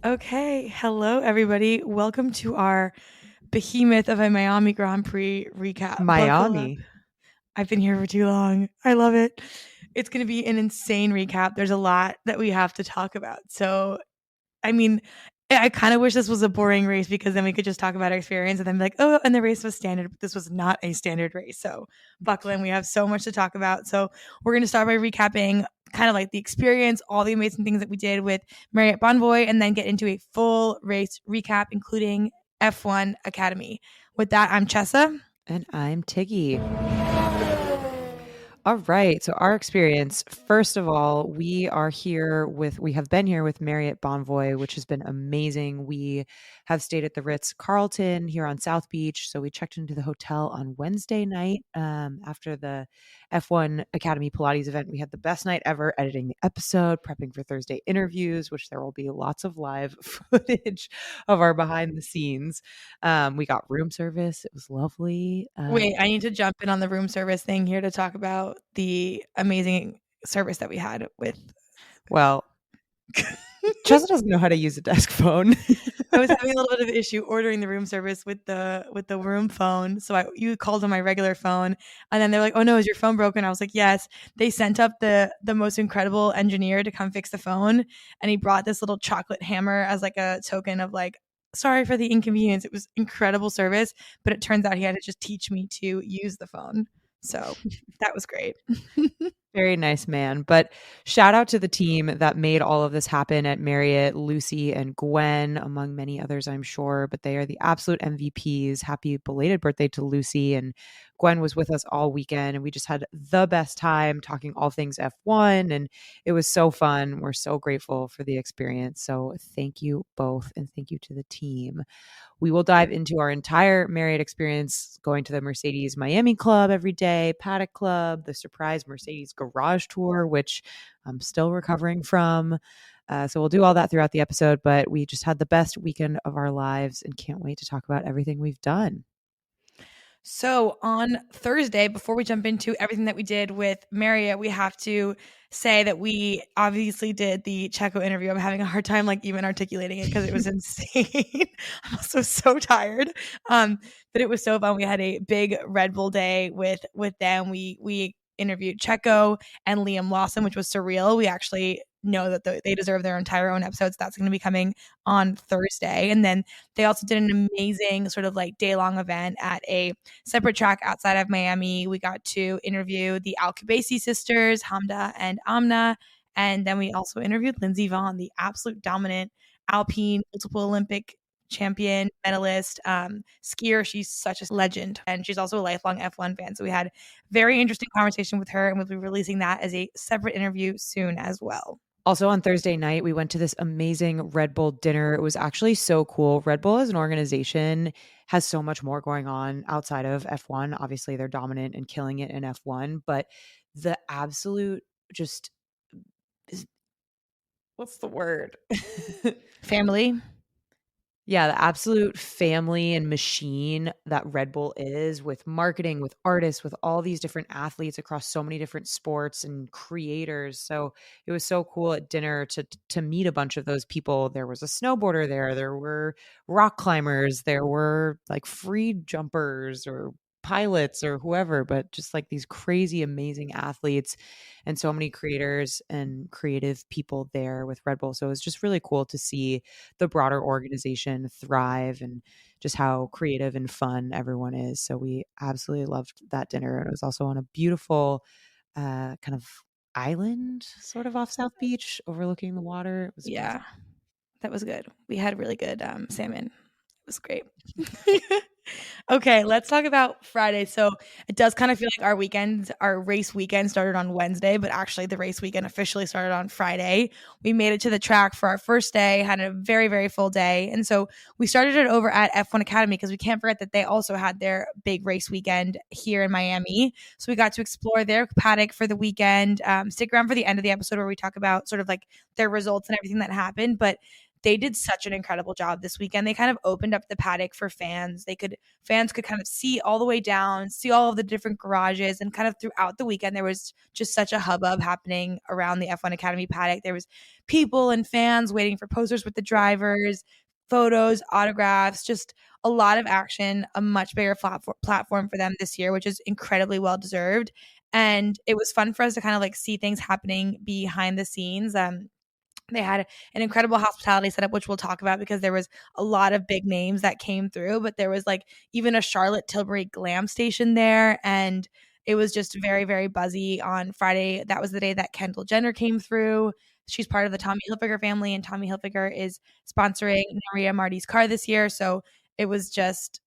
Okay, hello everybody. Welcome to our behemoth of a Miami Grand Prix recap. Buckle up. Miami. I've been here for too long. I love it. It's going to be an insane recap. There's a lot that we have to talk about. So, I mean, I kind of wish this was a boring race because then we could just talk about our experience and then be like, oh, and the race was standard. But this was not a standard race. So, buckle in. We have so much to talk about. So, we're going to start by recapping kind of like the experience, all the amazing things that we did with Marriott Bonvoy, and then get into a full race recap, including F1 Academy. With that, I'm Chessa. And I'm Tiggy. All right. So our experience, first of all, we have been here with Marriott Bonvoy, which has been amazing. We have stayed at the Ritz-Carlton here on South Beach. So we checked into the hotel on Wednesday night after the F1 Academy Pilates event. We had the best night ever editing the episode, prepping for Thursday interviews, which there will be lots of live footage of our behind the scenes. We got room service. It was lovely. Wait, I need to jump in on the room service thing here to talk about the amazing service that we had with. Well, Chessa doesn't know how to use a desk phone. I was having a little bit of an issue ordering the room service with the room phone. So you called on my regular phone, and then they're like, "Oh no, is your phone broken?" I was like, "Yes." They sent up the most incredible engineer to come fix the phone, and he brought this little chocolate hammer as like a token of like, sorry for the inconvenience. It was incredible service, but it turns out he had to just teach me to use the phone. So that was great. Very nice man. But shout out to the team that made all of this happen at Marriott, Lucy and Gwen, among many others, I'm sure. But they are the absolute MVPs. Happy belated birthday to Lucy. And Gwen was with us all weekend. And we just had the best time talking all things F1. And it was so fun. We're so grateful for the experience. So thank you both. And thank you to the team. We will dive into our entire Marriott experience, going to the Mercedes Miami Club every day, Paddock Club, the surprise Mercedes garage tour, which I'm still recovering from. So we'll do all that throughout the episode, but we just had the best weekend of our lives and can't wait to talk about everything we've done. So on Thursday, before we jump into everything that we did with Marriott, we have to say that we obviously did the Checo interview. I'm having a hard time like even articulating it because it was insane. I'm also so tired. But it was so fun. We had a big Red Bull day with them. We interviewed Checo and Liam Lawson, which was surreal. We actually know that they deserve their entire own episodes. That's going to be coming on Thursday. And then they also did an amazing sort of like day-long event at a separate track outside of Miami. We got to interview the Alcabasi sisters, Hamda and Amna. And then we also interviewed Lindsey Vonn, the absolute dominant Alpine multiple Olympic champion, medalist, skier. She's such a legend. And she's also a lifelong F1 fan. So we had very interesting conversation with her, and we'll be releasing that as a separate interview soon as well. Also on Thursday night, we went to this amazing Red Bull dinner. It was actually so cool. Red Bull as an organization has so much more going on outside of F1. Obviously, they're dominant and killing it in F1, but the absolute just what's the word? Family. Yeah, the absolute family and machine that Red Bull is with marketing, with artists, with all these different athletes across so many different sports and creators. So it was so cool at dinner to meet a bunch of those people. There was a snowboarder there were rock climbers, there were like free jumpers or pilots or whoever, but just like these crazy, amazing athletes and so many creators and creative people there with Red Bull. So it was just really cool to see the broader organization thrive and just how creative and fun everyone is. So we absolutely loved that dinner. And it was also on a beautiful kind of island sort of off South Beach overlooking the water. It was Yeah, amazing. that was good. We had really good salmon. It was great. Okay, let's talk about Friday. So it does kind of feel like our race weekend started on Wednesday, but actually the race weekend officially started on Friday. We made it to the track for our first day, had a very, very full day. And so we started it over at F1 Academy because we can't forget that they also had their big race weekend here in Miami. So we got to explore their paddock for the weekend. Stick around for the end of the episode where we talk about sort of like their results and everything that happened. But they did such an incredible job this weekend. They kind of opened up the paddock for fans. Fans could kind of see all the way down, see all of the different garages, and kind of throughout the weekend there was just such a hubbub happening around the F1 Academy paddock. There was people and fans waiting for posters with the drivers, photos, autographs, just a lot of action, a much bigger platform for them this year, which is incredibly well deserved. And it was fun for us to kind of like see things happening behind the scenes. They had an incredible hospitality setup, which we'll talk about because there was a lot of big names that came through, but there was like even a Charlotte Tilbury glam station there. And it was just very, very buzzy on Friday. That was the day that Kendall Jenner came through. She's part of the Tommy Hilfiger family, and Tommy Hilfiger is sponsoring Maria Marti's car this year. So it was just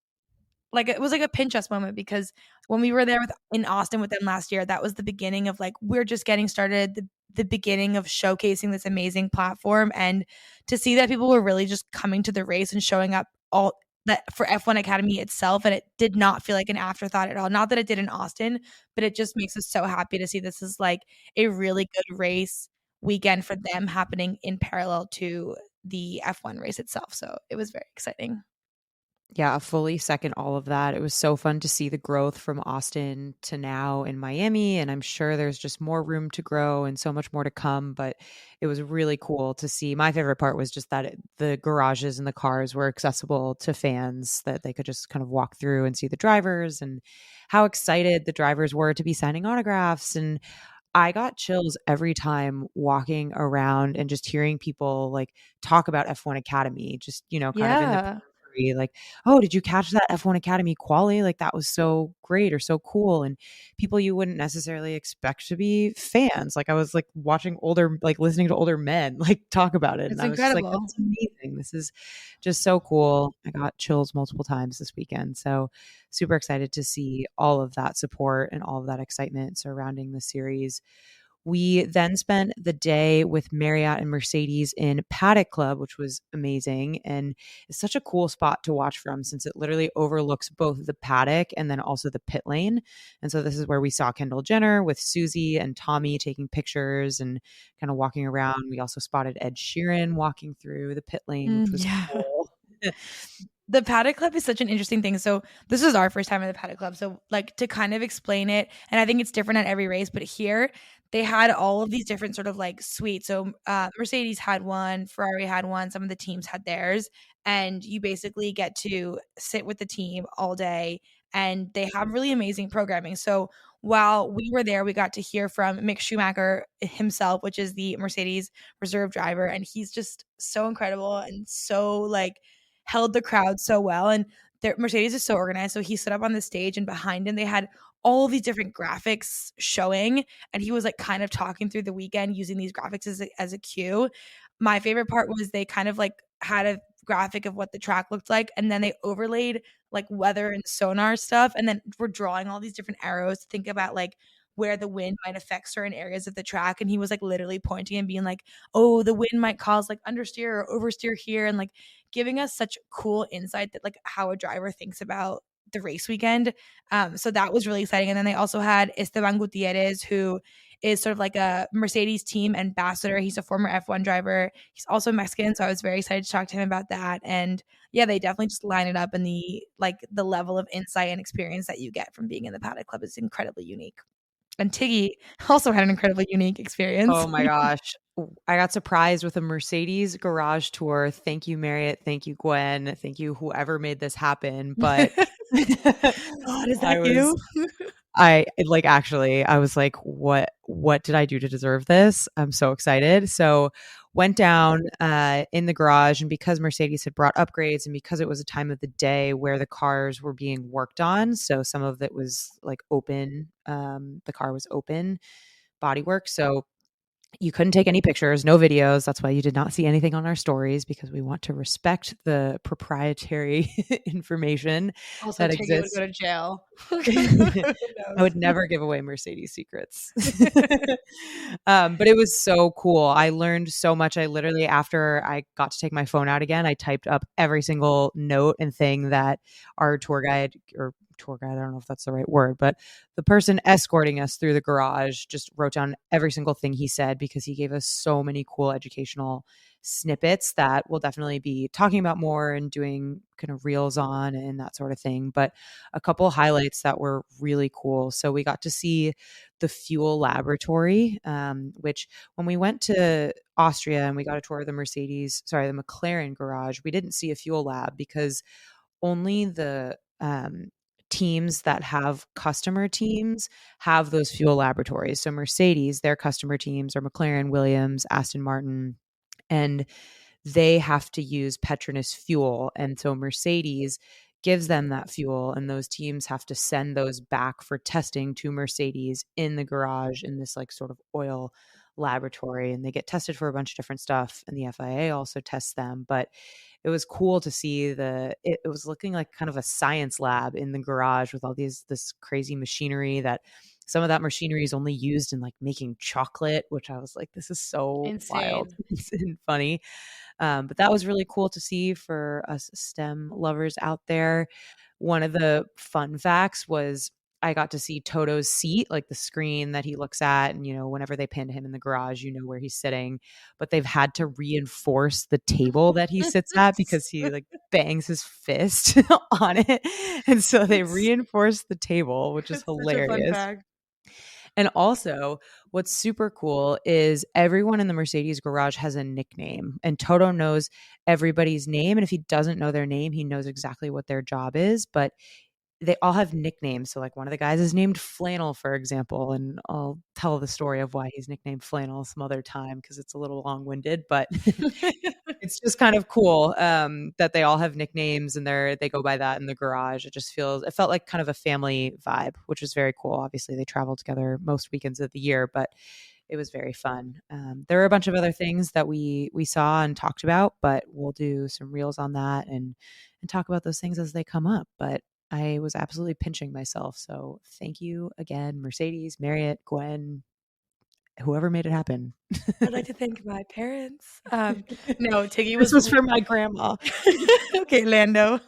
like it was like a pinch us moment because when we were there in Austin with them last year, that was the beginning of like we're just getting started, the beginning of showcasing this amazing platform, and to see that people were really just coming to the race and showing up all that for F1 Academy itself, and it did not feel like an afterthought at all. Not that it did in Austin, but it just makes us so happy to see this is like a really good race weekend for them happening in parallel to the F1 race itself. So it was very exciting. Yeah, fully second all of that. It was so fun to see the growth from Austin to now in Miami, and I'm sure there's just more room to grow and so much more to come, but it was really cool to see. My favorite part was just that the garages and the cars were accessible to fans, that they could just kind of walk through and see the drivers, and how excited the drivers were to be signing autographs. And I got chills every time walking around and just hearing people like talk about F1 Academy, just, kind of in the Yeah. periphery, like, oh, did you catch that F1 Academy quali? Like, that was so great or so cool. And people you wouldn't necessarily expect to be fans. Like, I was like watching listening to older men like talk about it. And It's I was just like, incredible. that's amazing. This is just so cool. I got chills multiple times this weekend. So super excited to see all of that support and all of that excitement surrounding the series. We then spent the day with Marriott and Mercedes in Paddock Club, which was amazing. And it's such a cool spot to watch from since it literally overlooks both the paddock and then also the pit lane. And so this is where we saw Kendall Jenner with Susie and Tommy taking pictures and kind of walking around. We also spotted Ed Sheeran walking through the pit lane, which was Yeah. cool. The Paddock Club is such an interesting thing. So this is our first time at the Paddock Club. So like to kind of explain it, and I think it's different at every race, but here they had all of these different sort of like suites. So Mercedes had one, Ferrari had one, some of the teams had theirs, and you basically get to sit with the team all day, and they have really amazing programming. So while we were there, we got to hear from Mick Schumacher himself, which is the Mercedes reserve driver, and he's just so incredible and so like held the crowd so well. And Mercedes is so organized. So he stood up on the stage, and behind him, they had all of these different graphics showing. And he was like kind of talking through the weekend using these graphics as a cue. My favorite part was they kind of like had a graphic of what the track looked like. And then they overlaid like weather and sonar stuff. And then we're drawing all these different arrows to think about like where the wind might affect certain areas of the track. And he was like literally pointing and being like, oh, the wind might cause like understeer or oversteer here. And like giving us such cool insight that like how a driver thinks about the race weekend. So that was really exciting. And then they also had Esteban Gutierrez, who is sort of like a Mercedes team ambassador. He's a former F1 driver. He's also Mexican, so I was very excited to talk to him about that. And yeah, they definitely just line it up, and the level of insight and experience that you get from being in the Paddock Club is incredibly unique. And Tiggy also had an incredibly unique experience. Oh my gosh. I got surprised with a Mercedes garage tour. Thank you, Marriott. Thank you, Gwen. Thank you, whoever made this happen. But God, is that I was you? actually, I was like, what did I do to deserve this? I'm so excited. So went down in the garage, and because Mercedes had brought upgrades and because it was a time of the day where the cars were being worked on, so some of it was like open, the car was open bodywork. So you couldn't take any pictures, no videos. That's why you did not see anything on our stories, because we want to respect the proprietary information Also, that Tiggy would exists. go to jail. Who I knows? would never give away Mercedes secrets. But it was so cool. I learned so much. I literally, after I got to take my phone out again, I typed up every single note and thing that our tour guide, I don't know if that's the right word, but the person escorting us through the garage just wrote down every single thing he said, because he gave us so many cool educational snippets that we'll definitely be talking about more and doing kind of reels on and that sort of thing. But a couple highlights that were really cool. So we got to see the fuel laboratory, which when we went to Austria and we got a tour of the the McLaren garage, we didn't see a fuel lab because only the teams that have customer teams have those fuel laboratories. So Mercedes, their customer teams are McLaren, Williams, Aston Martin, and they have to use Petronas fuel. And so Mercedes gives them that fuel, and those teams have to send those back for testing to Mercedes in the garage in this like sort of oil laboratory. And they get tested for a bunch of different stuff, and the FIA also tests them. But it was cool to see it was looking like kind of a science lab in the garage with all this crazy machinery that some of that machinery is only used in like making chocolate, which I was like, this is so wild Insane. and funny. But that was really cool to see for us STEM lovers out there. One of the fun facts was I got to see Toto's seat, like the screen that he looks at. And, whenever they pan to him in the garage, where he's sitting. But they've had to reinforce the table that he sits at because he like bangs his fist on it. And so they It's reinforced the table, which is it's such a fun hilarious. fact. And also, what's super cool is everyone in the Mercedes garage has a nickname, and Toto knows everybody's name. And if he doesn't know their name, he knows exactly what their job is. But they all have nicknames. So, like, one of the guys is named Flannel, for example. And I'll tell the story of why he's nicknamed Flannel some other time because it's a little long winded. But it's just kind of cool that they all have nicknames and they go by that in the garage. It felt like kind of a family vibe, which was very cool. Obviously, they travel together most weekends of the year, but it was very fun. There were a bunch of other things that we saw and talked about, but we'll do some reels on that and talk about those things as they come up. But I was absolutely pinching myself. So thank you again, Mercedes, Marriott, Gwen, whoever made it happen. I'd like to thank my parents. No, Tiggy This was was for my grandma. okay, Lando.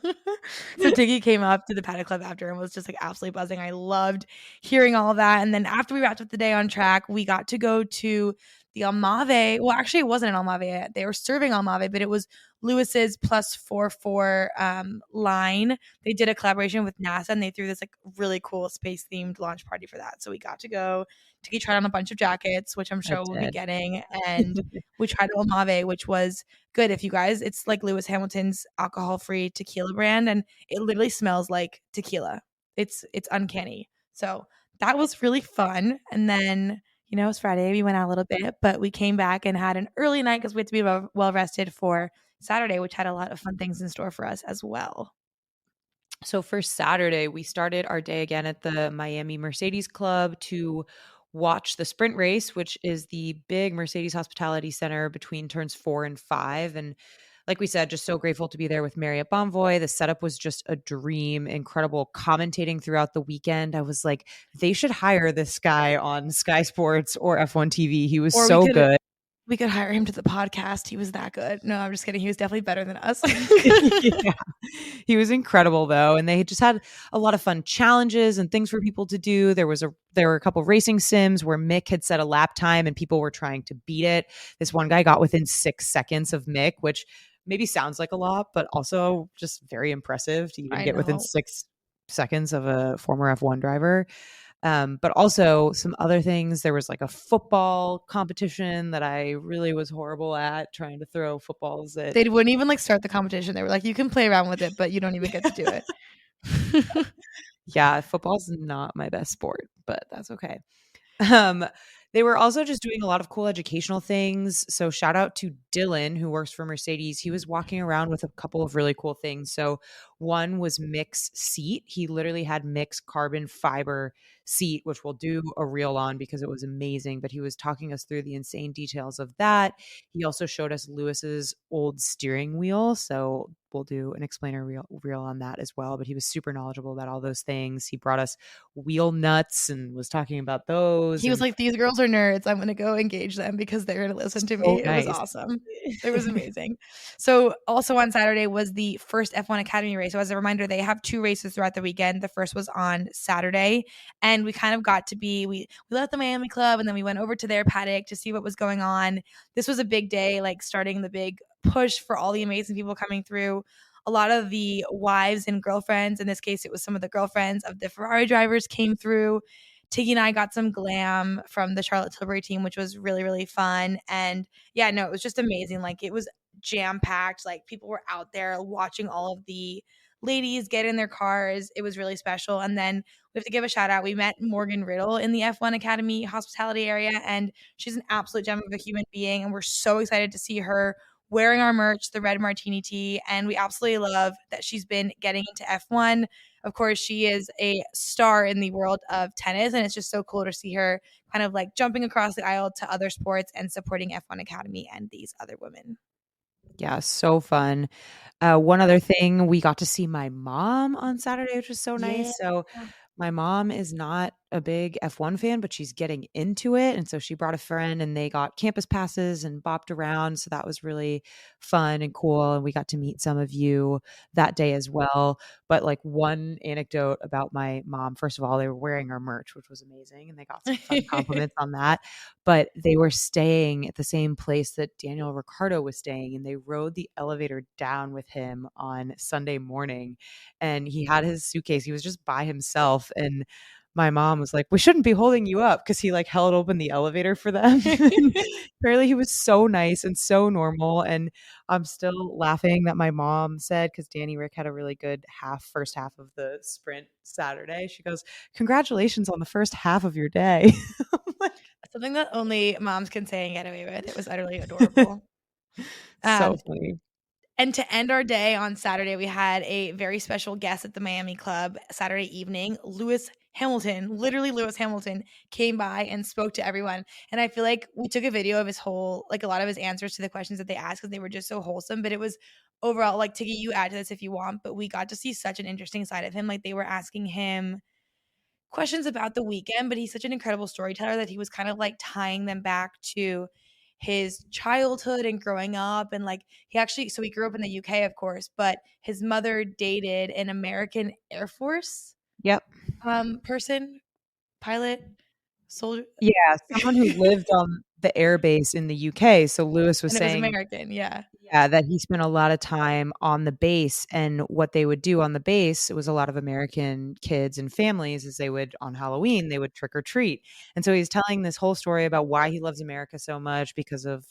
So Tiggy came up to the Paddock Club after and was just like absolutely buzzing. I loved hearing all of that. And then after we wrapped up the day on track, we got to go to the Almave. Well, actually, it wasn't an Almave. They were serving Almave, but it was Lewis's +44 line. They did a collaboration with NASA and they threw this like really cool space themed launch party for that. So we got to go. Tiggy tried on a bunch of jackets, which I'm I sure we'll be did. getting. And we tried Almave, which was good. If you guys, it's like Lewis Hamilton's alcohol-free tequila brand, and it literally smells like tequila. It's uncanny. So that was really fun. And then, it's Friday. We went out a little bit, but we came back and had an early night because we had to be well rested for Saturday, which had a lot of fun things in store for us as well. So for Saturday, we started our day again at the Miami Mercedes Club to watch the sprint race, which is the big Mercedes Hospitality Center between turns 4 and 5. And like we said, just so grateful to be there with Marriott Bonvoy. The setup was just a dream, incredible commentating throughout the weekend. I was like, they should hire this guy on Sky Sports or F1 TV. He was Or so good. we could hire him to the podcast. He was that good. No, I'm just kidding. He was definitely better than us. Yeah. He was incredible though, and they just had a lot of fun challenges and things for people to do. There were a couple racing sims where Mick had set a lap time and people were trying to beat it. This one guy got within 6 seconds of Mick, which maybe sounds like a lot, but also just very impressive to even I get within know. 6 seconds of a former F1 driver. But also some other things. There was like a football competition that I really was horrible at, trying to throw footballs at. They wouldn't even like start the competition. They were like, you can play around with it, but you don't even get to do it. Yeah, football's not my best sport, but that's okay. Um, they were also just doing a lot of cool educational things. So shout out to Dylan, who works for Mercedes. He was walking around with a couple of really cool things. So one was Mick's seat. He literally had Mick's carbon fiber seat, which we'll do a reel on because it was amazing. But he was talking us through the insane details of that. He also showed us Lewis's old steering wheel. So we'll do an explainer reel on that as well. But he was super knowledgeable about all those things. He brought us wheel nuts and was talking about those. He was like, these girls are nerds. I'm going to go engage them because they're going to listen to me. It was awesome. It was amazing. So also on Saturday was the first F1 Academy race. So as a reminder, they have 2 races throughout the weekend. The first was on Saturday. And and we kind of got to be we left the Miami Club and then we went over to their paddock to see what was going on. This was a big day, like starting the big push for all the amazing people coming through. A lot of the wives and girlfriends, in this case, it was some of the girlfriends of the Ferrari drivers came through. Tiggy and I got some glam from the Charlotte Tilbury team, which was really, really fun. And yeah, no, it was just amazing. Like it was jam packed. Like people were out there watching all of the ladies get in their cars. It was really special. And then we have to give a shout out. We met Morgan Riddle in the F1 Academy hospitality area, and she's an absolute gem of a human being. And we're so excited to see her wearing our merch, the red martini tee. And we absolutely love that she's been getting into F1. Of course, she is a star in the world of tennis, and it's just so cool to see her kind of like jumping across the aisle to other sports and supporting F1 Academy and these other women. Yeah, so fun. One other thing, we got to see my mom on Saturday, which was so Yeah. nice. So my mom is not a big F1 fan, but she's getting into it. And so she brought a friend and they got campus passes and bopped around. So that was really fun and cool. And we got to meet some of you that day as well. But like one anecdote about my mom, first of all, they were wearing our merch, which was amazing. And they got some fun compliments on that. But they were staying at the same place that Daniel Ricciardo was staying. And they rode the elevator down with him on Sunday morning. And he had his suitcase. He was just by himself. And my mom was like, "We shouldn't be holding you up," because he like held open the elevator for them. And apparently he was so nice and so normal. And I'm still laughing that my mom said, because Danny Rick had a really good first half of the sprint Saturday. She goes, "Congratulations on the first half of your day." I'm like, Something that only moms can say and get away with. It was utterly adorable. so Um, funny. And to end our day on Saturday, we had a very special guest at the Miami Club Saturday evening. Lewis Hamilton, literally Lewis Hamilton, came by and spoke to everyone. And I feel like we took a video of his whole, like a lot of his answers to the questions that they asked because they were just so wholesome. But it was overall, like, Tiggy, you add to this if you want, but we got to see such an interesting side of him. Like, they were asking him questions about the weekend, but he's such an incredible storyteller that he was kind of like tying them back to his childhood and growing up. And like he grew up in the UK, of course, but his mother dated an American Air Force Yep. person, pilot, soldier, Yeah, someone who lived on the air base in the UK. So Lewis was and it was saying, American. Yeah. yeah, that he spent a lot of time on the base, and what they would do on the base, it was a lot of American kids and families, is they would on Halloween, they would trick or treat. And so he's telling this whole story about why he loves America so much because of,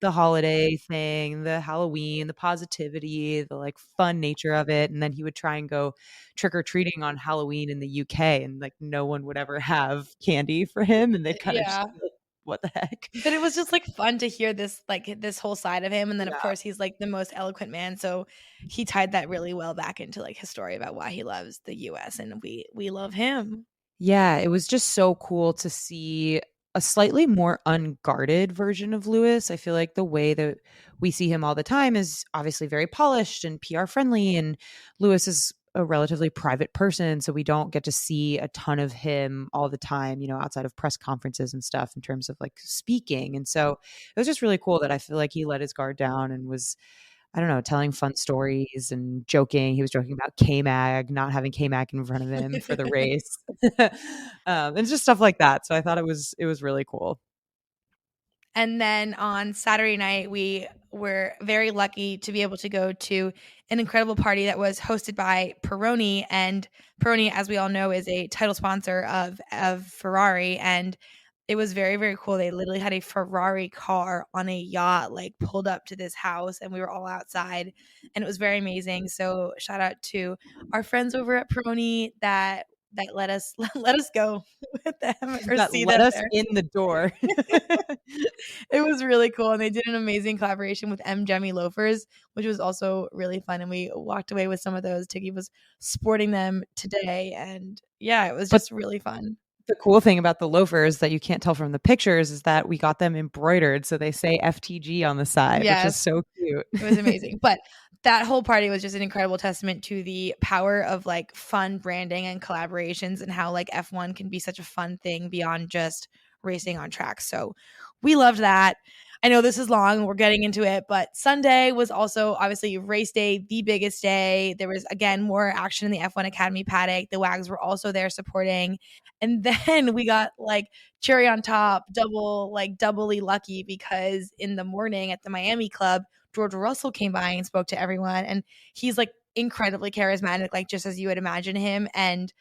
the holiday thing, the Halloween, the positivity, the like fun nature of it. And then he would try and go trick or treating on Halloween in the UK, and like no one would ever have candy for him. And they'd kind of just Yeah. be like, what the heck? But it was just like fun to hear this this whole side of him. And then of Yeah. course he's like the most eloquent man. So he tied that really well back into like his story about why he loves the US, and we love him. Yeah, it was just so cool to see a slightly more unguarded version of Lewis. I feel like the way that we see him all the time is obviously very polished and PR friendly, and Lewis is a relatively private person, so we don't get to see a ton of him all the time, outside of press conferences and stuff in terms of like speaking. And so it was just really cool that I feel like he let his guard down and was, I don't know, telling fun stories and joking. He was joking about K-Mag, not having K-Mag in front of him for the race. And just stuff like that. So I thought it was really cool. And then on Saturday night, we were very lucky to be able to go to an incredible party that was hosted by Peroni. And Peroni, as we all know, is a title sponsor of Ferrari. And it was very, very cool. They literally had a Ferrari car on a yacht, like pulled up to this house, and we were all outside, and it was very amazing. So shout out to our friends over at Peroni that let us let us go with them or That see let them us there. in the door. It was really cool, and they did an amazing collaboration with M. Jemmy loafers, which was also really fun, and we walked away with some of those. Tiggy was sporting them today, and yeah, it was But just really fun. the cool thing about the loafers that you can't tell from the pictures is that we got them embroidered. So they say FTG on the side, which is Yes, so cute. it was amazing, but that whole party was just an incredible testament to the power of, like, fun branding and collaborations and how, like, F1 can be such a fun thing beyond just racing on tracks, so we loved that. I know this is long, we're getting into it, but Sunday was also obviously race day, the biggest day. There was, again, more action in the F1 Academy paddock. The Wags were also there supporting. And then we got like cherry on top, doubly lucky because in the morning at the Miami Club, George Russell came by and spoke to everyone. And he's like incredibly charismatic, like just as you would imagine him. And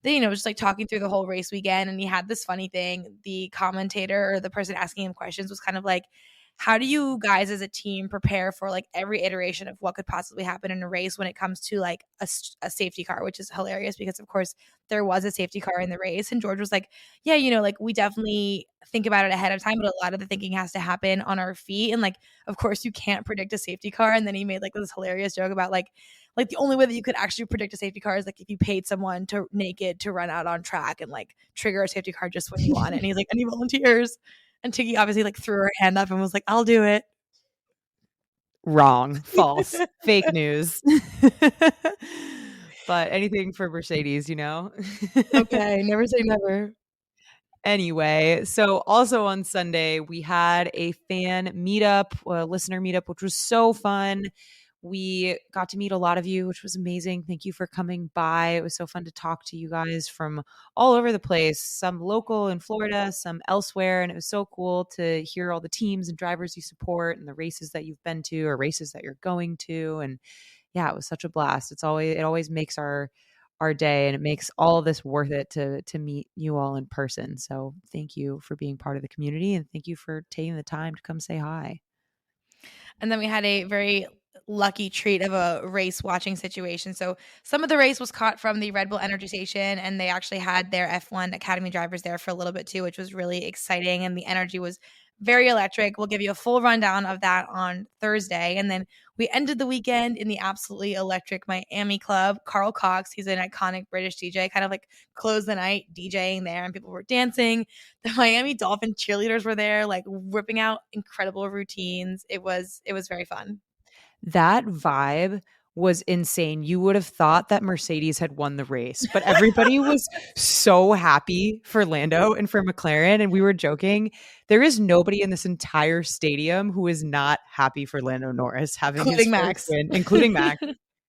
they, just like talking through the whole race weekend. And he had this funny thing. The commentator or the person asking him questions was kind of like, how do you guys as a team prepare for like every iteration of what could possibly happen in a race when it comes to like a safety car, which is hilarious because of course there was a safety car in the race. And George was like, yeah, like we definitely think about it ahead of time, but a lot of the thinking has to happen on our feet. And like, of course you can't predict a safety car. And then he made like this hilarious joke about like the only way that you could actually predict a safety car is like if you paid someone to naked to run out on track and like trigger a safety car just when you want it. And he's like, any volunteers? And Tiggy obviously like threw her hand up and was like, I'll do it. Wrong, false, fake news. But anything for Mercedes, Okay, never say never. Anyway, so also on Sunday, we had a fan meetup, a listener meetup, which was so fun. We got to meet a lot of you, which was amazing. Thank you for coming by. It was so fun to talk to you guys from all over the place, some local in Florida, some elsewhere. And it was so cool to hear all the teams and drivers you support and the races that you've been to or races that you're going to. And yeah, it was such a blast. It always makes our day, and it makes all of this worth it to meet you all in person. So thank you for being part of the community, and thank you for taking the time to come say hi. And then we had a very lucky treat of a race watching situation. So some of the race was caught from the Red Bull Energy Station, and they actually had their F1 Academy drivers there for a little bit too, which was really exciting. And the energy was very electric. We'll give you a full rundown of that on Thursday. And then we ended the weekend in the absolutely electric Miami Club. Carl Cox, he's an iconic British DJ, kind of like closed the night DJing there, and people were dancing. The Miami Dolphin cheerleaders were there, like ripping out incredible routines. It was very fun. That vibe was insane. You would have thought that Mercedes had won the race, but everybody was so happy for Lando and for McLaren. And we were joking, there is nobody in this entire stadium who is not happy for Lando Norris having his Including first Max. win, including Max.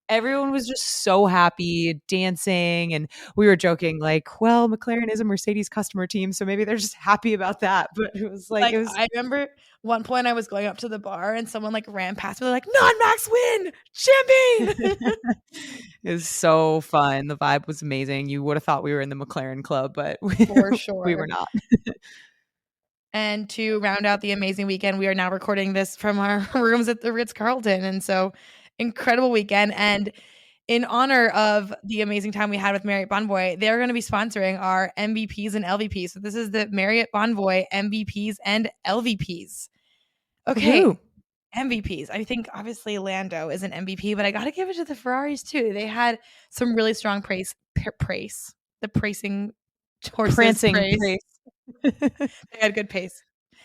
Everyone was just so happy, dancing, and we were joking like, well, McLaren is a Mercedes customer team, so maybe they're just happy about that. But it was like Like, it was I remember one point I was going up to the bar and someone, like, ran past me, they're like, "Non-Max win! Champagne!" it was so fun. The vibe was amazing. You would have thought we were in the McLaren club, but For we were sure. not. And to round out the amazing weekend, we are now recording this from our rooms at the Ritz-Carlton, and so incredible weekend, and in honor of the amazing time we had with Marriott Bonvoy, they're gonna be sponsoring our MVPs and LVPs. So this is the Marriott Bonvoy MVPs and LVPs. Okay, Woohoo. MVPs. I think obviously Lando is an MVP, but I gotta give it to the Ferraris too. They had some really strong praise. The pricing horses Prancing praise. praise. They had good pace.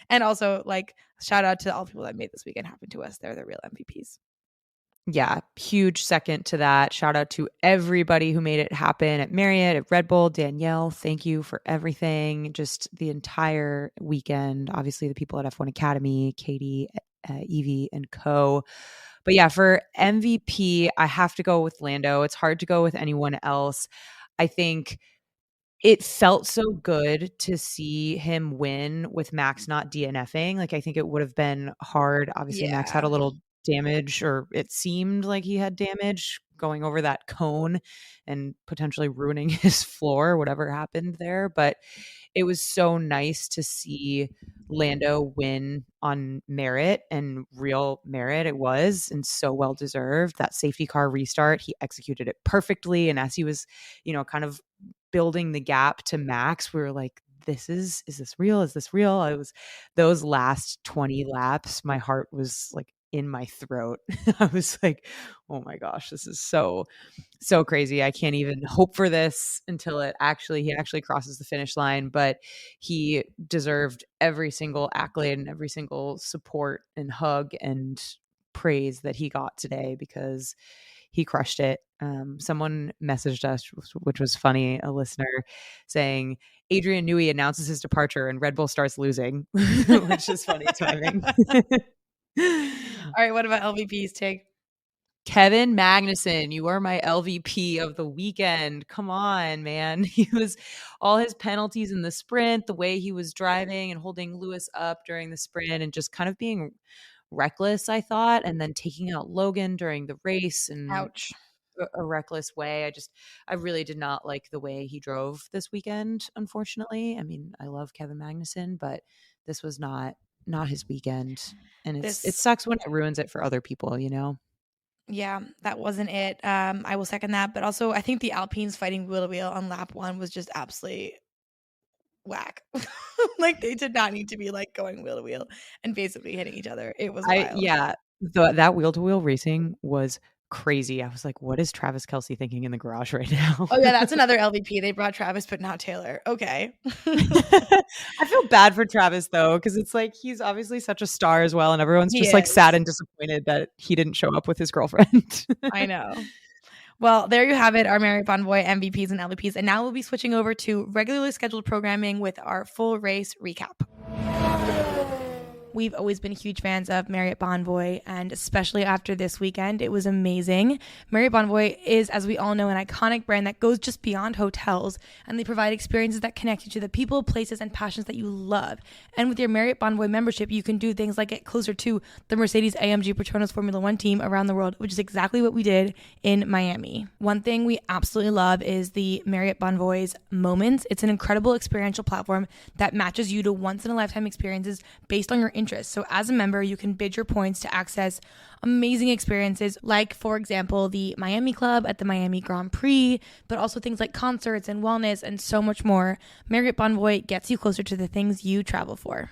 And also, like, shout out to all the people that made this weekend happen to us. They're the real MVPs. Yeah, huge second to that. Shout out to everybody who made it happen at Marriott, at Red Bull. Danielle, thank you for everything. Just the entire weekend. Obviously, the people at F1 Academy, Katie, Evie, and co. But yeah, for MVP, I have to go with Lando. It's hard to go with anyone else. I think it felt so good to see him win with Max not DNFing. Like, I think it would have been hard. Obviously, Max had a Yeah. little damage, or it seemed like he had damage going over that cone and potentially ruining his floor, whatever happened there. But it was so nice to see Lando win on merit, and real merit it was, and so well deserved. That safety car restart, he executed it perfectly. And as he was, kind of building the gap to Max, we were like, is this real? Is this real? I was those last 20 laps, my heart was like in my throat. I was like, oh my gosh, this is so crazy. I can't even hope for this until he actually crosses the finish line. But he deserved every single accolade and every single support and hug and praise that he got today, because he crushed it. Someone messaged us, which was funny, a listener saying Adrian Newey announces his departure and Red Bull starts losing, which is funny timing. All right, what about LVP's take? Kevin Magnussen, you are my LVP of the weekend. Come on, man. He was all his penalties in the sprint, the way he was driving and holding Lewis up during the sprint and just kind of being reckless, I thought, and then taking out Logan during the race in Ouch. a reckless way. I really did not like the way he drove this weekend, unfortunately. I mean, I love Kevin Magnussen, but this was not his weekend. And it This sucks when it ruins it for other people, you know? Yeah, that wasn't it. I will second that, but also I think the Alpines fighting wheel to wheel on lap 1 was just absolutely whack. Like, they did not need to be, like, going wheel to wheel and basically hitting each other. It was wild. Yeah, that wheel-to-wheel racing was crazy. I was like, "What is Travis Kelce thinking in the garage right now?" Oh, yeah, that's another LVP. They brought Travis, but not Taylor. Okay. I feel bad for Travis, though, because it's like he's obviously such a star as well, and everyone's He just, like, sad is. and disappointed that he didn't show up with his girlfriend. I know. Well, there you have it, our Marriott Bonvoy MVPs and LVPs, and now we'll be switching over to regularly scheduled programming with our full race recap. We've always been huge fans of Marriott Bonvoy, and especially after this weekend, it was amazing. Marriott Bonvoy is, as we all know, an iconic brand that goes just beyond hotels, and they provide experiences that connect you to the people, places, and passions that you love. And with your Marriott Bonvoy membership, you can do things like get closer to the Mercedes-AMG Petronas Formula One team around the world, which is exactly what we did in Miami. One thing we absolutely love is the Marriott Bonvoy's Moments. It's an incredible experiential platform that matches you to once-in-a-lifetime experiences based on your interests. So as a member, you can bid your points to access amazing experiences like, for example, the Miami Club at the Miami Grand Prix, but also things like concerts and wellness and so much more. Marriott Bonvoy gets you closer to the things you travel for.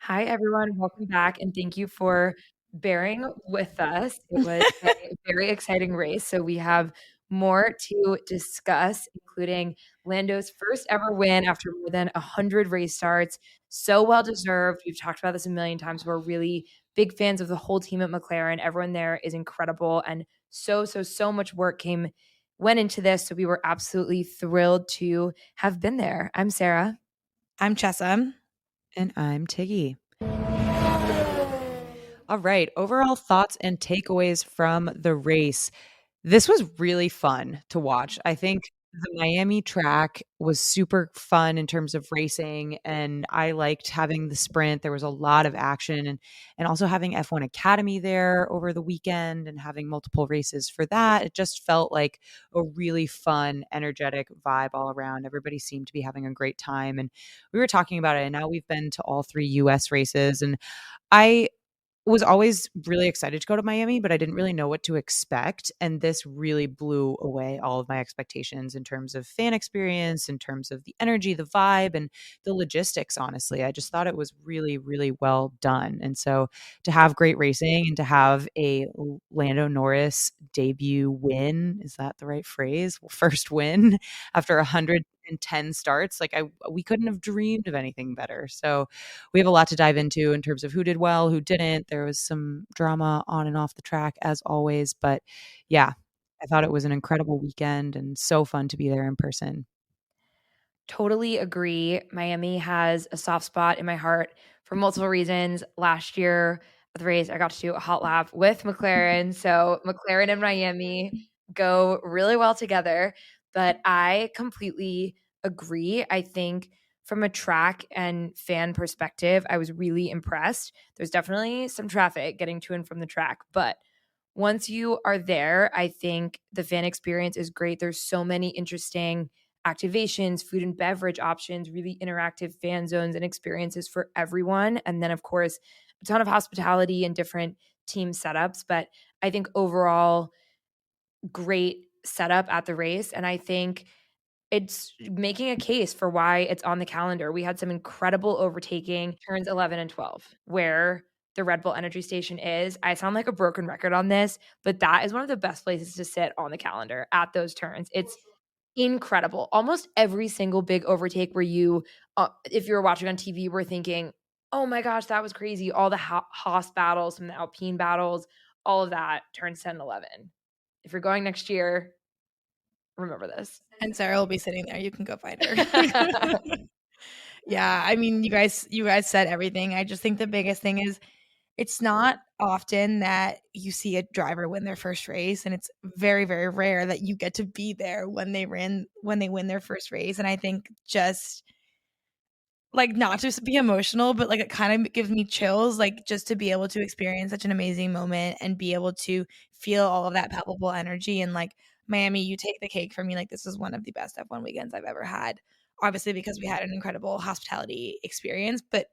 Hi, everyone. Welcome back, and thank you for bearing with us. It was a very exciting race. So, we have more to discuss, including Lando's first ever win after more than 100 race starts. So well deserved. We've talked about this a million times. We're really big fans of the whole team at McLaren. Everyone there is incredible, and so much work went into this. So, we were absolutely thrilled to have been there. I'm Sarah. I'm Chessa. And I'm Tiggy. All right, overall thoughts and takeaways from the race. This was really fun to watch. I think the Miami track was super fun in terms of racing, and I liked having the sprint. There was a lot of action and also having F1 Academy there over the weekend and having multiple races for that. It just felt like a really fun, energetic vibe all around. Everybody seemed to be having a great time, and we were talking about it, and now we've been to all 3 US races, and I was always really excited to go to Miami, but I didn't really know what to expect, and this really blew away all of my expectations in terms of fan experience, in terms of the energy, the vibe, and the logistics, honestly. I just thought it was really, really well done, and so to have great racing and to have a Lando Norris debut win, is that the right phrase? Well, first win after 110 starts, like we couldn't have dreamed of anything better. So we have a lot to dive into in terms of who did well, who didn't. There was some drama on and off the track as always, but yeah, I thought it was an incredible weekend and so fun to be there in person. Totally agree. Miami has a soft spot in my heart for multiple reasons. Last year at the race, I got to do a hot lap with McLaren. So McLaren and Miami go really well together. But I completely agree. I think from a track and fan perspective, I was really impressed. There's definitely some traffic getting to and from the track, but once you are there, I think the fan experience is great. There's so many interesting activations, food and beverage options, really interactive fan zones and experiences for everyone. And then, of course, a ton of hospitality and different team setups. But I think overall, great setup at the race. And I think it's making a case for why it's on the calendar. We had some incredible overtaking turns 11 and 12, where the Red Bull Energy Station is. I sound like a broken record on this, but that is one of the best places to sit on the calendar at those turns. It's incredible. Almost every single big overtake where if you were watching on TV, were thinking, oh my gosh, that was crazy. All the Haas battles from the Alpine battles, all of that turns 10 and 11. If you're going next year, remember this. And Sarah will be sitting there. You can go find her. Yeah, I mean, you guys said everything. I just think the biggest thing is it's not often that you see a driver win their first race, and it's very, very rare that you get to be there when they win their first race. And I think just like not just be emotional, but like it kind of gives me chills, like just to be able to experience such an amazing moment and be able to feel all of that palpable energy. And like Miami, you take the cake for me. Like this is one of the best F1 weekends I've ever had. Obviously, because we had an incredible hospitality experience, but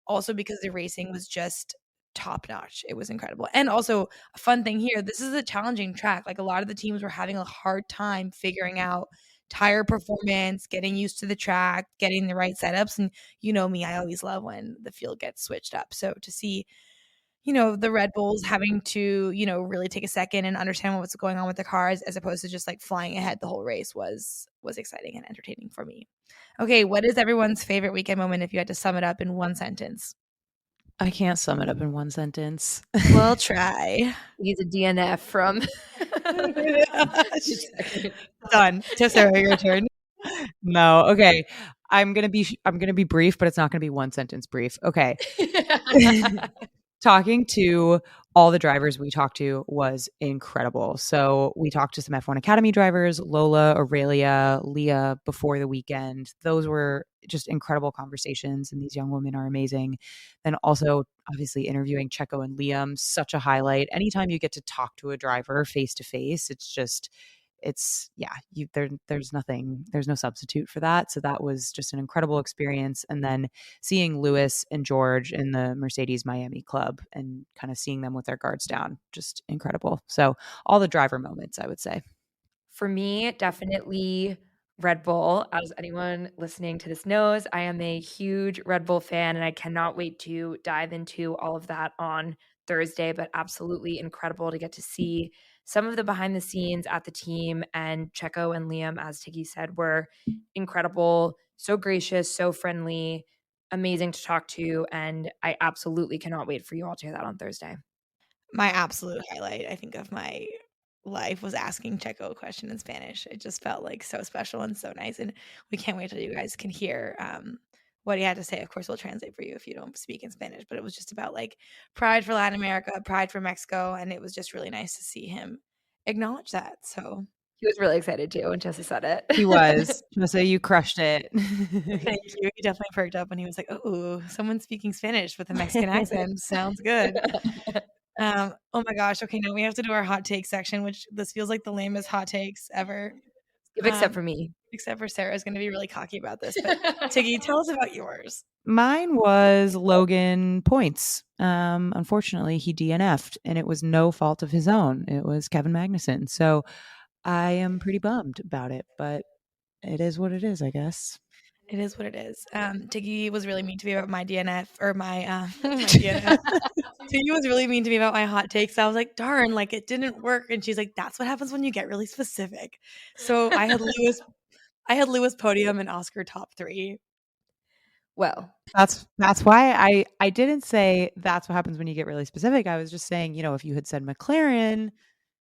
also because the racing was just top notch. It was incredible. And also a fun thing here, this is a challenging track. Like a lot of the teams were having a hard time figuring out tire performance, getting used to the track, getting the right setups. And you know me, I always love when the field gets switched up. So to see, the Red Bulls having to, really take a second and understand what's going on with the cars as opposed to just like flying ahead the whole race was exciting and entertaining for me. Okay, what is everyone's favorite weekend moment if you had to sum it up in one sentence? I can't sum it up in one sentence. We'll try. He's a DNF from Done. To Sarah, your turn. No, okay. I'm gonna be brief, but it's not gonna be one sentence brief. Okay. Talking to all the drivers we talked to was incredible. So we talked to some F1 Academy drivers, Lola, Aurelia, Leah before the weekend. Those were just incredible conversations, and these young women are amazing. Then also, obviously, interviewing Checo and Liam, such a highlight. Anytime you get to talk to a driver face to face, there's no substitute for that. So that was just an incredible experience. And then seeing Lewis and George in the Mercedes Miami Club and kind of seeing them with their guards down, just incredible. So all the driver moments, I would say. For me, definitely Red Bull. As anyone listening to this knows, I am a huge Red Bull fan, and I cannot wait to dive into all of that on Thursday. But absolutely incredible to get to see some of the behind the scenes at the team. And Checo and Liam, as Tiggy said, were incredible, so gracious, so friendly, amazing to talk to. And I absolutely cannot wait for you all to hear that on Thursday. My absolute highlight, I think, of my life was asking Checo a question in Spanish. It just felt like so special and so nice. And we can't wait till you guys can hear what he had to say. Of course, we'll translate for you if you don't speak in Spanish, but it was just about like pride for Latin America, pride for Mexico. And it was just really nice to see him acknowledge that. So He was really excited too when Jesse said it. He was. So you crushed it. thank you. He definitely perked up when he was like, oh, someone speaking Spanish with a Mexican accent. Sounds good. Oh my gosh. Okay, now we have to do our hot take section, which this feels like the lamest hot takes ever. Except for me. Except for Sarah's going to be really cocky about this. But Tiggy, tell us about yours. Mine was Logan Points. Unfortunately, he DNF'd, and it was no fault of his own. It was Kevin Magnussen. So I am pretty bummed about it, but it is what it is, I guess. It is what it is. Tiggy was really mean to me about my DNF or my DNF. Tiggy was really mean to me about my hot takes. I was like, darn, like it didn't work. And she's like, that's what happens when you get really specific. So I had Lewis podium and Oscar top 3. Well, that's why I didn't say that's what happens when you get really specific. I was just saying, if you had said McLaren,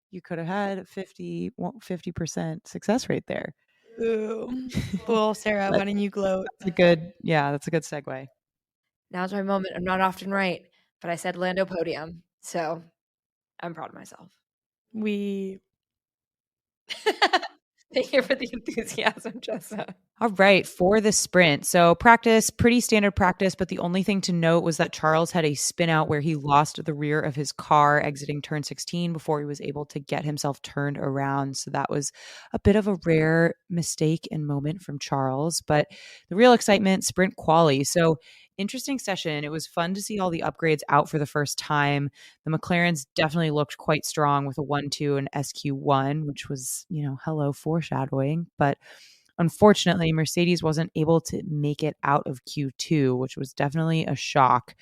you could have had 50% success rate there. Ooh. Well, Sarah, why didn't you gloat? That's a good segue. Now's my moment. I'm not often right, but I said Lando podium, so I'm proud of myself. Thank you for the enthusiasm, Jessa. All right, for the sprint. So pretty standard practice, but the only thing to note was that Charles had a spin out where he lost the rear of his car exiting turn 16 before he was able to get himself turned around. So that was a bit of a rare mistake and moment from Charles, but the real excitement, sprint quali. So interesting session. It was fun to see all the upgrades out for the first time. The McLarens definitely looked quite strong with a 1-2 and SQ1, which was, hello foreshadowing. But unfortunately, Mercedes wasn't able to make it out of Q2, which was definitely a shock.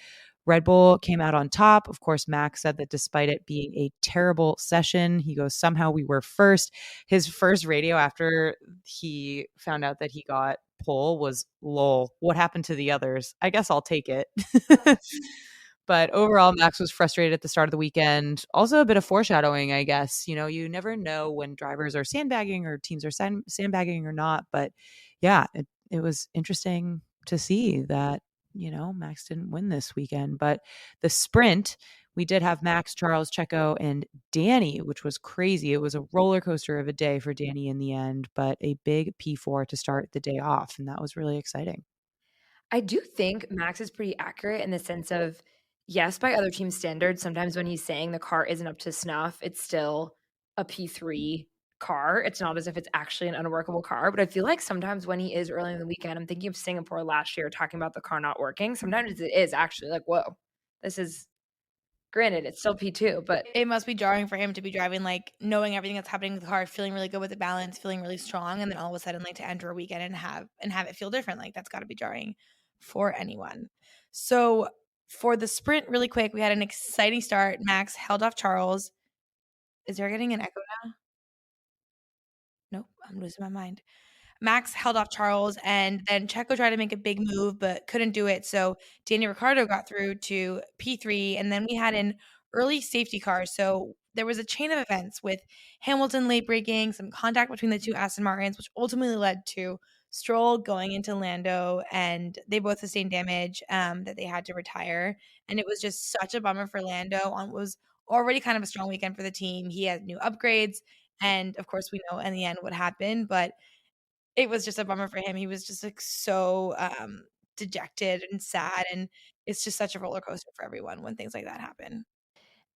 Red Bull came out on top. Of course, Max said that despite it being a terrible session, he goes, somehow we were first. His first radio after he found out that he got pole was, lol, what happened to the others? I guess I'll take it. But overall, Max was frustrated at the start of the weekend. Also a bit of foreshadowing, I guess. You never know when drivers are sandbagging or teams are sandbagging or not. But yeah, it was interesting to see that, Max didn't win this weekend. But the sprint, we did have Max, Charles, Checo, and Danny, which was crazy. It was a roller coaster of a day for Danny in the end, but a big P4 to start the day off. And that was really exciting. I do think Max is pretty accurate in the sense of, yes, by other team standards, sometimes when he's saying the car isn't up to snuff, it's still a P3 car. It's not as if it's actually an unworkable car. But I feel like sometimes when he is early in the weekend, I'm thinking of Singapore last year talking about the car not working. Sometimes it is actually like, whoa, this is granted, it's still P2, but It must be jarring for him to be driving, like, knowing everything that's happening with the car, feeling really good with the balance, feeling really strong, and then all of a sudden, like, to enter a weekend and have it feel different. Like, that's gotta be jarring for anyone. So, for the sprint, really quick, we had an exciting start. Max held off Charles. Is there getting an echo now? Nope, I'm losing my mind. Max held off Charles, and then Checo tried to make a big move but couldn't do it, so Danny Ricciardo got through to P3, and then we had an early safety car, so there was a chain of events with Hamilton late braking, some contact between the 2 Aston Martins, which ultimately led to Stroll going into Lando, and they both sustained damage, that they had to retire, and it was just such a bummer for Lando on what was already kind of a strong weekend for the team. He had new upgrades, and, of course, we know in the end what happened, but it was just a bummer for him. He was just, like, so, dejected and sad, and it's just such a roller coaster for everyone when things like that happen.